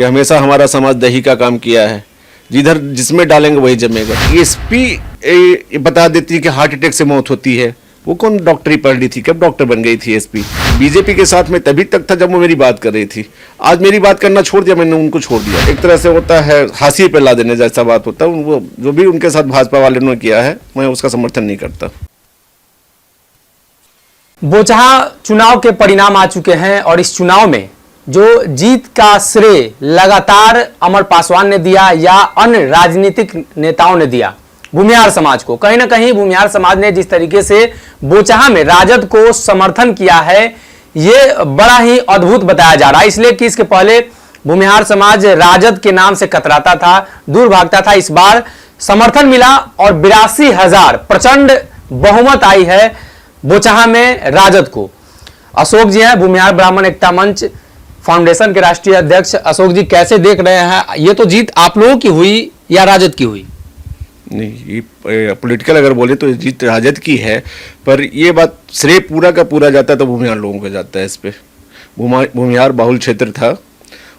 कि हमेशा हमारा समाज दही का काम किया है, जिधर जिसमें डालेंगे वही जमेगा। एसपी बता देती है कि हार्ट अटैक से मौत होती है, वो कौन डॉक्टरी पढ़ ली थी, कब डॉक्टर बन गई थी एसपी? बीजेपी के साथ में तभी तक था जब वो मेरी बात कर रही थी। आज मेरी बात करना छोड़ दिया, मैंने उनको छोड़ दिया। एक तरह से होता है हाशिए पे ला देने जैसा बात होता है। वो जो भी उनके साथ भाजपा वाले ने किया है, मैं उसका समर्थन नहीं करता। बोचहा चुनाव के परिणाम आ चुके हैं और इस चुनाव में जो जीत का श्रेय लगातार अमर पासवान ने दिया या अन्य राजनीतिक नेताओं ने दिया भूमिहार समाज को। कहीं ना कहीं भूमिहार समाज ने जिस तरीके से बोचहा में राजद को समर्थन किया है, ये बड़ा ही अद्भुत बताया जा रहा है। इसलिए कि इसके पहले भूमिहार समाज राजद के नाम से कतराता था, दूर भागता था। इस बार समर्थन मिला और 82,000 प्रचंड बहुमत आई है बोचहा में राजद को। अशोक जी हैं, भूमिहार ब्राह्मण एकता मंच फाउंडेशन के राष्ट्रीय अध्यक्ष। अशोक जी, कैसे देख रहे हैं, ये तो जीत आप लोगों की हुई या राजद की हुई? नहीं, ये पॉलिटिकल अगर बोले तो जीत राजद की है, पर ये बात श्रेय पूरा का पूरा जाता है तो भूमिहार लोगों को जाता है। इस पे भूमिहार बाहुल क्षेत्र था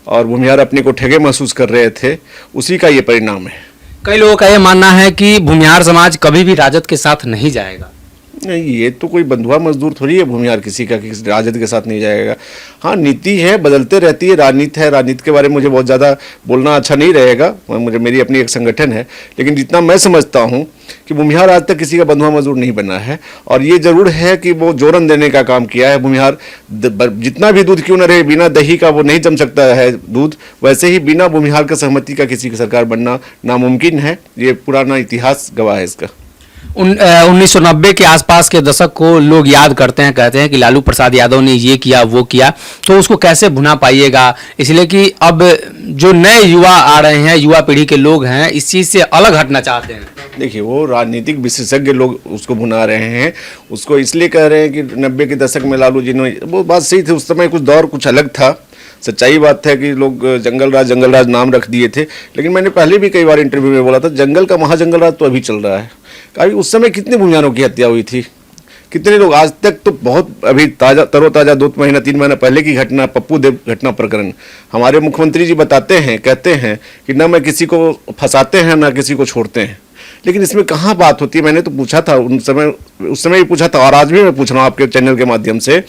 और भूमिहार अपने को ठगे महसूस कर रहे थे, उसी का ये परिणाम है। कई लोगों का ये मानना है कि भूमिहार समाज कभी भी राजद के साथ नहीं जाएगा। नहीं, ये तो कोई बंधुआ मजदूर थोड़ी है भूमिहार किसी का, किसी राजद के साथ नहीं जाएगा। हाँ, नीति है, बदलते रहती है, राजनीति है। राजनीति के बारे में मुझे बहुत ज़्यादा बोलना अच्छा नहीं रहेगा, मुझे मेरी अपनी एक संगठन है, लेकिन जितना मैं समझता हूँ कि भूमिहार आज तक किसी का बंधुआ मजदूर नहीं बना है। और ये जरूर है कि वो जोरन देने का काम किया है। भूमिहार जितना भी दूध क्यों न रहे, बिना दही का वो नहीं जम सकता है दूध, वैसे ही बिना भूमिहार का सहमति का किसी की सरकार बनना नामुमकिन है। ये पुराना इतिहास गवाह है इसका। 1990 के आसपास के दशक को लोग याद करते हैं, कहते हैं कि लालू प्रसाद यादव ने ये किया वो किया, तो उसको कैसे भुना पाइएगा? इसलिए कि अब जो नए युवा आ रहे हैं, युवा पीढ़ी के लोग हैं, इस चीज़ से अलग हटना चाहते हैं। देखिए, वो राजनीतिक विशेषज्ञ लोग उसको भुना रहे हैं, उसको इसलिए कह रहे हैं कि 90 के दशक में लालू जी ने, वो बात सही थी, उस समय कुछ दौर कुछ अलग था। सच्चाई बात है कि लोग जंगल राज नाम रख दिए थे, लेकिन मैंने पहले भी कई बार इंटरव्यू में बोला था, जंगल का महाजंगल राज तो अभी चल रहा है। कभी उस समय कितने भूमिहारों की हत्या हुई थी, कितने लोग, आज तक तो बहुत अभी ताज़ा तरोताज़ा 2 महीना 3 महीना पहले की घटना, पप्पू देव घटना प्रकरण, हमारे मुख्यमंत्री जी बताते हैं, कहते हैं कि ना मैं किसी को फंसाते हैं ना किसी को छोड़ते हैं। लेकिन इसमें कहाँ बात होती है? मैंने तो पूछा था उस समय भी पूछा था, और आज भी मैं पूछ रहा हूँ आपके चैनल के माध्यम से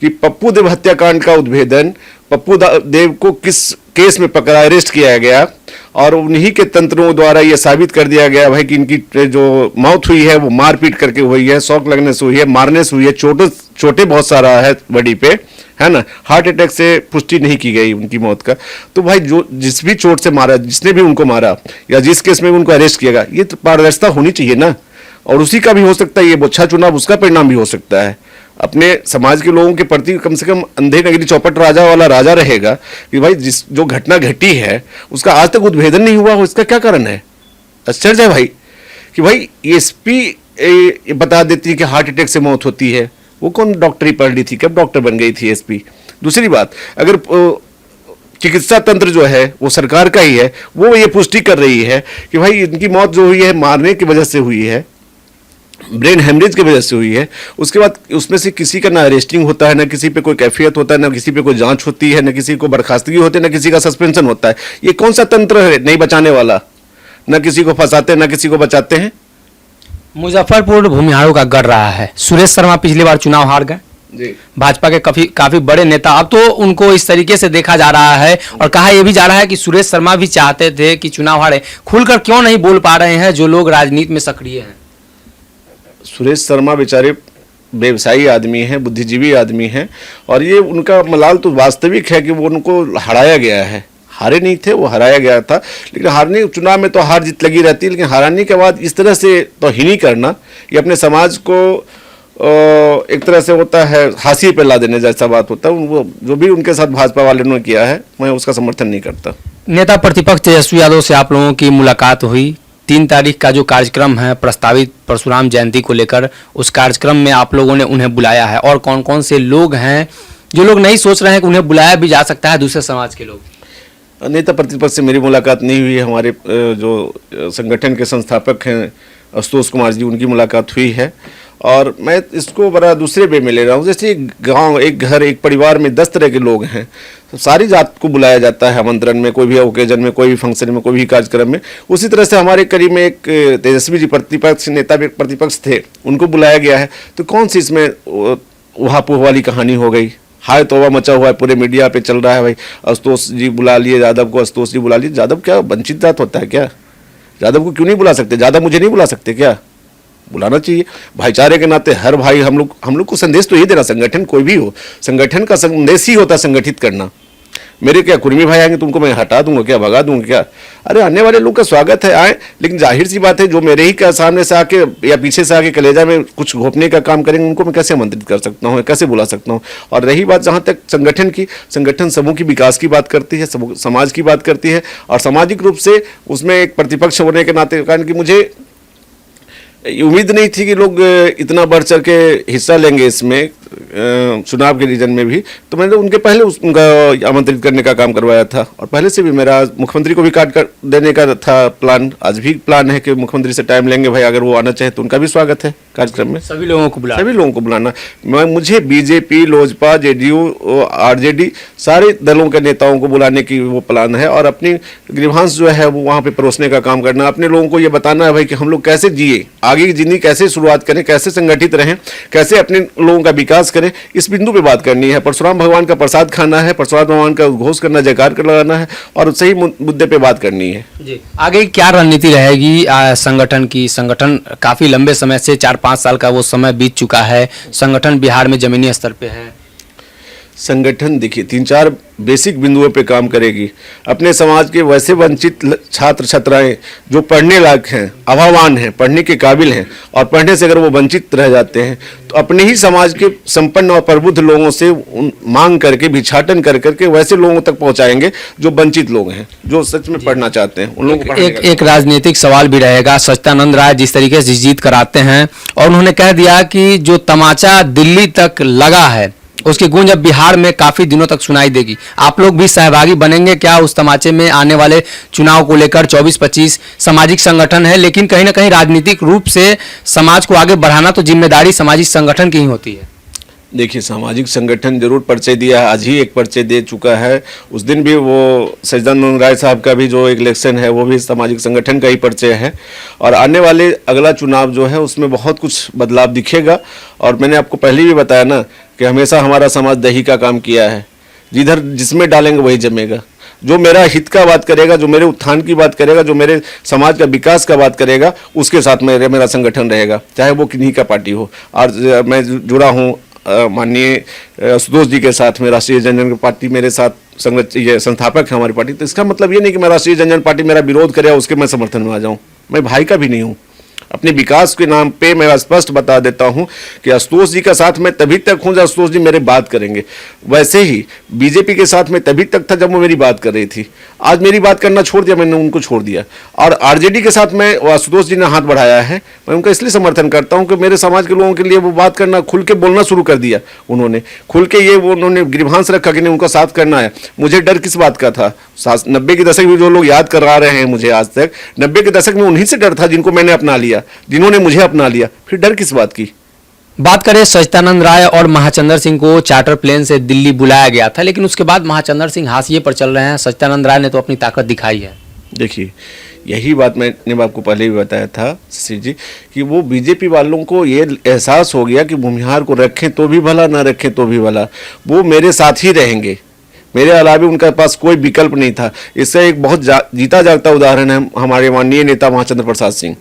कि पप्पू देव हत्याकांड का उद्भेदन, पप्पू देव को किस केस में पकड़ा, अरेस्ट किया गया, और उन्हीं के तंत्रों द्वारा ये साबित कर दिया गया भाई कि इनकी जो मौत हुई है वो मारपीट करके हुई है, शॉक लगने से हुई है, मारने से हुई है, चोटें बहुत सारा है बॉडी पे, है ना, हार्ट अटैक से पुष्टि नहीं की गई उनकी मौत का। तो भाई जो जिस भी चोट से मारा, जिसने भी उनको मारा या जिस केस में उनको अरेस्ट किया गया, ये तो पारदर्शिता होनी चाहिए ना। और उसी का भी हो सकता है ये बोचहा चुनाव, उसका परिणाम भी हो सकता है। अपने समाज के लोगों के प्रति कम से कम अंधे नगरी चौपट राजा वाला राजा रहेगा कि भाई जो घटना घटी है उसका आज तक उद्भेदन नहीं हुआ हो, इसका क्या कारण है? आश्चर्य है भाई कि भाई एसपी बता देती है कि हार्ट अटैक से मौत होती है, वो कौन डॉक्टरी पढ़ ली थी, कब डॉक्टर बन गई थी एसपी? दूसरी बात, अगर चिकित्सा तंत्र जो है वो सरकार का ही है, वो ये पुष्टि कर रही है कि भाई इनकी मौत जो हुई है मारने की वजह से हुई है, ब्रेन हेमरेज की वजह से हुई है। उसके बाद उसमें से किसी का ना अरेस्टिंग होता है, ना किसी पे कोई कैफियत होता है, ना किसी पे कोई जांच होती है, ना किसी को बर्खास्तगी होती है, ना किसी का सस्पेंशन होता है। ये कौन सा तंत्र है नहीं बचाने वाला? ना किसी को फंसाते ना किसी को बचाते हैं। मुजफ्फरपुर भूमिहारों का गढ़ रहा है। सुरेश शर्मा पिछली बार चुनाव हार गए, भाजपा के काफी बड़े नेता, अब तो उनको इस तरीके से देखा जा रहा है और कहा यह भी जा रहा है कि सुरेश शर्मा भी चाहते थे कि चुनाव हारे। खुलकर क्यों नहीं बोल पा रहे हैं जो लोग राजनीति में सक्रिय हैं? सुरेश शर्मा बेचारे व्यवसायी आदमी हैं, बुद्धिजीवी आदमी हैं, और ये उनका मलाल तो वास्तविक है कि वो उनको हराया गया है। हारे नहीं थे, वो हराया गया था। लेकिन हारने चुनाव में तो हार जीत लगी रहती है, लेकिन हराने के बाद इस तरह से तौहीनी करना, ये अपने समाज को एक तरह से होता है हाशिए पे ला देने जैसा बात होता है। वो जो भी उनके साथ भाजपा वाले ने किया है, मैं उसका समर्थन नहीं करता। नेता प्रतिपक्ष तेजस्वी यादव से आप लोगों की मुलाकात हुई। 3 तारीख का जो कार्यक्रम है प्रस्तावित परशुराम जयंती को लेकर, उस कार्यक्रम में आप लोगों ने उन्हें बुलाया है, और कौन कौन से लोग हैं जो लोग नहीं सोच रहे हैं कि उन्हें बुलाया भी जा सकता है, दूसरे समाज के लोग? नेता प्रतिपक्ष से मेरी मुलाकात नहीं हुई है। हमारे जो संगठन के संस्थापक हैं आशुतोष कुमार जी, उनकी मुलाकात हुई है, और मैं इसको बड़ा दूसरे वे में ले रहा हूँ। जैसे एक गांव, एक घर, एक परिवार में 10 तरह के लोग हैं, तो सारी जात को बुलाया जाता है आमंत्रण में, कोई भी ओकेजन में, कोई भी फंक्शन में, कोई भी कार्यक्रम में। उसी तरह से हमारे करीब में एक तेजस्वी जी प्रतिपक्ष नेता भी प्रतिपक्ष थे, उनको बुलाया गया है। तो कौन सी इसमें उहापोह वाली कहानी हो गई? हाय तौबा मचा हुआ है, पूरे मीडिया पे चल रहा है भाई, आशुतोष जी बुला लिए यादव को, आशुतोष जी बुला लिए। यादव क्या वंचित जात होता है क्या? यादव को क्यों नहीं बुला सकते? यादव मुझे नहीं बुला सकते क्या? बुलाना चाहिए। भाईचारे के नाते हर भाई, हम लोग को संदेश तो ये देना, संगठन कोई भी हो, संगठन का संदेश ही होता है संगठित करना। मेरे क्या कुर्मी भाई आएंगे तो उनको मैं हटा दूंगा क्या, भगा दूंगा क्या? अरे आने वाले लोग का स्वागत है, आए, लेकिन जाहिर सी बात है जो मेरे ही का सामने से आके या पीछे से आके कलेजा में कुछ घोपने का काम करेंगे, उनको मैं कैसे आमंत्रित कर सकता हूँ, कैसे बुला सकता हूँ? और रही बात जहाँ तक संगठन की, संगठन समूह की विकास की बात करती है, समाज की बात करती है, और सामाजिक रूप से उसमें एक प्रतिपक्ष होने के नाते, कारण कि मुझे उम्मीद नहीं थी कि लोग इतना बढ़ चढ़ के हिस्सा लेंगे इसमें, चुनाव के रीजन में भी। तो मैंने उनके पहले उनका आमंत्रित करने का काम करवाया था, और पहले से भी मेरा मुख्यमंत्री को भी कार्ड कर देने का था प्लान। आज भी प्लान है कि मुख्यमंत्री से टाइम लेंगे भाई, अगर वो आना चाहे तो उनका भी स्वागत है कार्यक्रम में। सभी लोगों को बुलाना। मुझे बीजेपी, लोजपा, जेडीयू, आरजेडी सारे दलों के नेताओं को बुलाने की वो प्लान है, और अपनी ग्रीवांस जो है वो वहाँ पे परोसने का काम करना, अपने लोगों को ये बताना है भाई कि हम लोग कैसे जिए, आगे की जिंदगी कैसे शुरुआत करें, कैसे संगठित रहें, कैसे अपने लोगों का विकास करें, इस बिंदु पे बात करनी है। परशुराम भगवान का प्रसाद खाना है, परशुराम भगवान का उद्घोष करना, जयकार कर लगाना है, और सही मुद्दे पे बात करनी है। जी, आगे क्या रणनीति रहेगी संगठन की? संगठन काफी लंबे समय से 4-5 साल का वो समय बीत चुका है, संगठन बिहार में जमीनी स्तर पे है। संगठन देखिए 3-4 बेसिक बिंदुओं पे काम करेगी। अपने समाज के वैसे वंचित छात्र छात्राएं जो पढ़ने लायक हैं, अभावान हैं, पढ़ने के काबिल हैं, और पढ़ने से अगर वो वंचित रह जाते हैं तो अपने ही समाज के संपन्न और प्रबुद्ध लोगों से मांग करके, भिक्षाटन कर करके वैसे लोगों तक पहुंचाएंगे जो वंचित लोग हैं, जो सच में पढ़ना चाहते हैं। उन लोगों को एक राजनीतिक सवाल भी रहेगा। सच्चिदानंद राय जिस तरीके से जीत कराते हैं, और उन्होंने कह दिया कि जो तमाचा दिल्ली तक लगा है उसकी गूंज अब बिहार में काफी दिनों तक सुनाई देगी। आप लोग भी सहभागी बनेंगे क्या उस तमाचे में? आने वाले चुनाव को लेकर 24-25 सामाजिक संगठन है, लेकिन कहीं ना कहीं राजनीतिक रूप से समाज को आगे बढ़ाना तो जिम्मेदारी सामाजिक संगठन की ही होती है। देखिए, सामाजिक संगठन जरूर परिचय दिया है, आज ही एक परिचय दे चुका है। उस दिन भी वो सच्चिदानंद राय साहब का भी जो इलेक्शन है वो भी सामाजिक संगठन का ही परिचय है, और आने वाले अगला चुनाव जो है उसमें बहुत कुछ बदलाव दिखेगा। और मैंने आपको पहले भी बताया ना कि हमेशा हमारा समाज दही का काम किया है, जिधर जिसमें डालेंगे वही जमेगा। जो मेरा हित का बात करेगा, जो मेरे उत्थान की बात करेगा, जो मेरे समाज का विकास का बात करेगा, उसके साथ मेरा संगठन रहेगा, चाहे वो किन्हीं का पार्टी हो। और मैं जुड़ा हूँ माननीय आशुतोष जी के साथ में, राष्ट्रीय जनजन पार्टी मेरे साथ ये संस्थापक है हमारी पार्टी। तो इसका मतलब ये नहीं कि मैं राष्ट्रीय जनजन पार्टी मेरा विरोध करे उसके मैं समर्थन में आ जाऊँ। मैं भाई का भी नहीं हूँ। अपने विकास के नाम पे मैं स्पष्ट बता देता हूं कि आशुतोष जी का साथ मैं तभी तक हूं जब आशुतोष जी मेरे बात करेंगे। वैसे ही बीजेपी के साथ मैं तभी तक था जब वो मेरी बात कर रही थी। आज मेरी बात करना छोड़ दिया, मैंने उनको छोड़ दिया। और आरजेडी के साथ मैं आशुतोष जी ने हाथ बढ़ाया है, मैं उनका इसलिए समर्थन करता हूं कि मेरे समाज के लोगों के लिए वो बात करना, खुल के बोलना शुरू कर दिया उन्होंने। खुल के ये वो उन्होंने ग्रीवांस रखा कि नहीं उनका साथ करना है। मुझे डर किस बात का था? 90 के दशक में जो लोग याद करा रहे हैं मुझे आज तक, 90 के दशक में उन्हीं से डर था जिनको मैंने अपना लिया, जिन्होंने मुझे अपना लिया। फिर डर किस बात की? बात करें सच्चिदानंद राय और महाचंद्र सिंह को चार्टर प्लेन से दिल्ली बुलाया गया था, लेकिन उसके बाद महाचंद्र सिंह हाशिए पर चल रहे हैं। सच्चिदानंद राय ने तो अपनी ताकत दिखाई है। देखिए, यही बात मैंने आपको पहले भी बताया था शशि जी कि वो बीजेपी वालों को ये एहसास हो गया कि भूमिहार को रखें तो भी भला, ना रखें तो भी भला, वो मेरे साथ ही रहेंगे, मेरे अलावा उनके पास कोई विकल्प नहीं था। इससे एक बहुत जीता जागता उदाहरण है हमारे माननीय नेता महाचंद्र प्रसाद सिंह।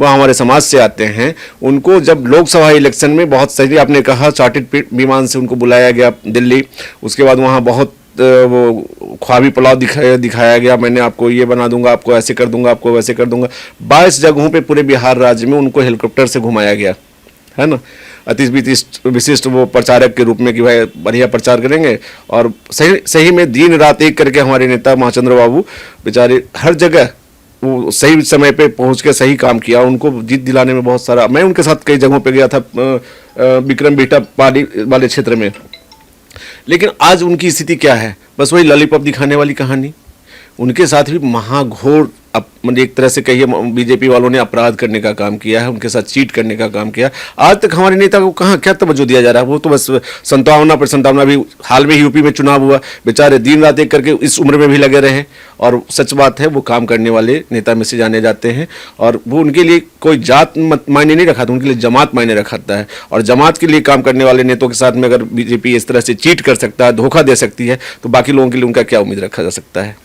वो हमारे समाज से आते हैं। उनको जब लोकसभा इलेक्शन में बहुत सही आपने कहा, चार्टर्ड विमान से उनको बुलाया गया दिल्ली। उसके बाद वहाँ बहुत वो ख्वाबी पुलाव दिखाया गया, मैंने आपको ये बना दूंगा, आपको ऐसे कर दूंगा, आपको वैसे कर दूंगा। 22 जगहों पे पूरे बिहार राज्य में उनको हेलीकॉप्टर से घुमाया गया है ना, अति विशिष्ट वो प्रचारक के रूप में कि भाई बढ़िया प्रचार करेंगे। और सही में दिन रात एक करके हमारे नेता महाचंद्र बाबू बेचारे हर जगह वो सही समय पे पहुंच के सही काम किया। उनको जीत दिलाने में बहुत सारा, मैं उनके साथ कई जगहों पे गया था, विक्रम बेटा पाली वाले क्षेत्र में। लेकिन आज उनकी स्थिति क्या है? बस वही लॉलीपॉप दिखाने वाली कहानी। उनके साथ भी महाघोर मतलब एक तरह से कहिए बीजेपी वालों ने अपराध करने का काम किया है, उनके साथ चीट करने का काम किया। आज तक हमारे नेता को कहाँ क्या तवज्जो दिया जा रहा है? वो तो बस संतावना पर संतावना। भी हाल में ही यूपी में चुनाव हुआ, बेचारे दिन रात एक करके इस उम्र में भी लगे रहे। और सच बात है, वो काम करने वाले नेता में से जाने जाते हैं। और वो उनके लिए कोई जात मायने नहीं रखा था, उनके लिए जमात मायने रखाता है। और जमात के लिए काम करने वाले नेताओं के साथ में अगर बीजेपी इस तरह से चीट कर सकता है, धोखा दे सकती है, तो बाकी लोगों के लिए उनका क्या उम्मीद रखा जा सकता है?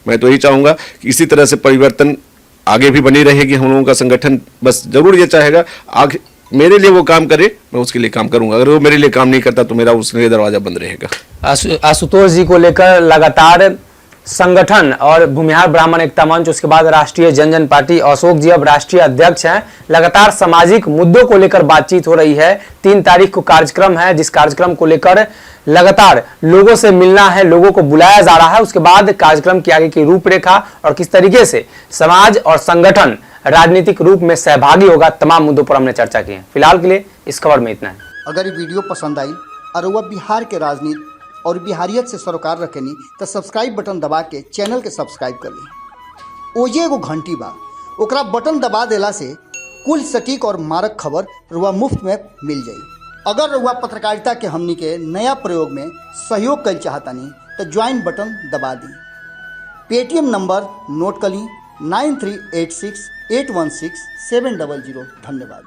मैं तो यही चाहूँगा कि इसी तरह से परिवर्तन आगे भी बनी रहेगी। हम लोगों का संगठन बस जरूर ये चाहेगा आगे मेरे लिए वो काम करे, मैं उसके लिए काम करूंगा। अगर वो मेरे लिए काम नहीं करता तो मेरा उसके लिए दरवाजा बंद रहेगा। आशुतोष जी को लेकर लगातार संगठन और भूमिहार ब्राह्मण एकता मंच, उसके बाद राष्ट्रीय जनजन पार्टी, अशोक जी अब राष्ट्रीय अध्यक्ष हैं, लगातार सामाजिक मुद्दों को लेकर बातचीत हो रही है। 3 तारीख को कार्यक्रम है, जिस कार्यक्रम को लेकर लगातार लोगों से मिलना है, लोगों को बुलाया जा रहा है। उसके बाद कार्यक्रम की आगे की रूपरेखा और किस तरीके से समाज और संगठन राजनीतिक रूप में सहभागी होगा, तमाम मुद्दों पर हमने चर्चा की है। फिलहाल के लिए इस खबर में इतना है। अगर ये वीडियो पसंद आई और वह बिहार के राजनीति और बिहारियत से सरोकार रखेनी तो सब्सक्राइब बटन दबा के चैनल के सब्सक्राइब कर ली। ओजे एगो घंटी बा, ओकरा बटन दबा देला से कुल सटीक और मारक खबर रुआ मुफ्त में मिल जाई। अगर रुआ पत्रकारिता के हमनी के नया प्रयोग में सहयोग कर चाहतानी तो ज्वाइन बटन दबा दी। पेटीएम नंबर नोट कर ली 9386816700। धन्यवाद।